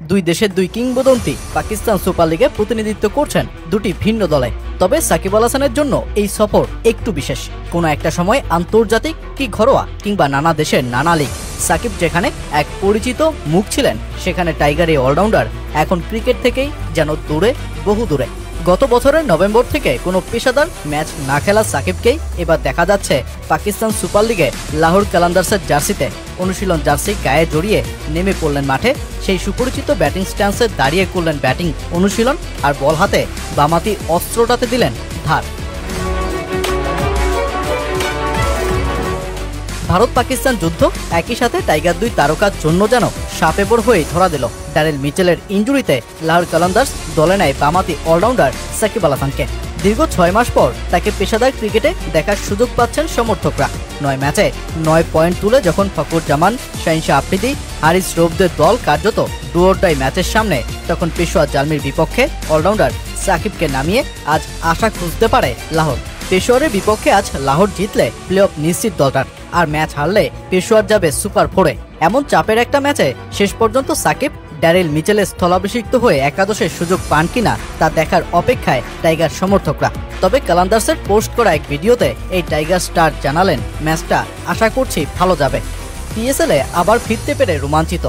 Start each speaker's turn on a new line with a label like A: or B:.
A: দুই দেশের দুই কিংবদন্তি পাকিস্তান সুপার লিগে প্রতিনিধিত্ব করছেন দুটি ভিন্ন দলে। তবে সাকিব আল হাসানের জন্য এই সফর একটু বিশেষ। কোনো একটা সময় আন্তর্জাতিক কি ঘরোয়া কিংবা নানা দেশের নানা লিগ, সাকিব যেখানে এক পরিচিত মুখ ছিলেন, সেখানে টাইগার এই অলরাউন্ডার এখন ক্রিকেট থেকেই যেন দূরে, বহু দূরে। গত বছরের নভেম্বর থেকে কোনো পেশাদার ম্যাচ না খেলা সাকিবকেই এবার দেখা যাচ্ছে পাকিস্তান সুপার লিগে লাহোর কালান্দার্সের জার্সিতে অনুশীলন জার্সি গায়ে জড়িয়ে নেমে পড়লেন মাঠে। সেই সুপরিচিত ব্যাটিং স্ট্যান্সে দাঁড়িয়ে করলেন ব্যাটিং অনুশীলন, আর বল হাতে বামাতি অস্ত্রটাতে দিলেন ধার। ভারত পাকিস্তান যুদ্ধ একই সাথে টাইগার দুই তারকার জন্য যেন সাপেবর হয়ে ধরা দিল। ড্যারেল মিচেলের ইনজুরিতে লাহোর কালান্দার্স দলে নেয় বামাতি অলরাউন্ডার সাকিব আল হাসানকে। দীর্ঘ 6 মাস পর তাকে পেশাদার ক্রিকেটে দেখার সুযোগ পাচ্ছেন সমর্থকরা। 9 ম্যাচে 9 পয়েন্ট তুলে যখন ফখর জামান, শাহিনশাহ আফ্রিদি, হারিস রৌফদের দল কার্যত ডু অর ডাই ম্যাচের সামনে, তখন পেশোয়ার জালমির বিপক্ষে অলরাউন্ডার সাকিবকে নামিয়ে আজ আশা খুঁজতে পারে লাহোর। পেশোয়ারের বিপক্ষে আজ লাহোর জিতলে প্লে অফ নিশ্চিত দলটার, আর ম্যাচ হারলে পেশোয়ার যাবে সুপার 4-এ। এমন চাপের একটা ম্যাচে শেষ পর্যন্ত সাকিব ড্যারেল মিচেলের স্থলাভিষিক্ত হয়ে একাদশের সুযোগ পান কিনা তা দেখার অপেক্ষায় টাইগার সমর্থকরা। তবে কালান্দার্সের পোস্ট করা এক ভিডিওতে এই টাইগার স্টার জানালেন, ম্যাচটা আশা করছি ভালো যাবে। পিএসএলে আবার ফিরতে পেরে রোমাঞ্চিত।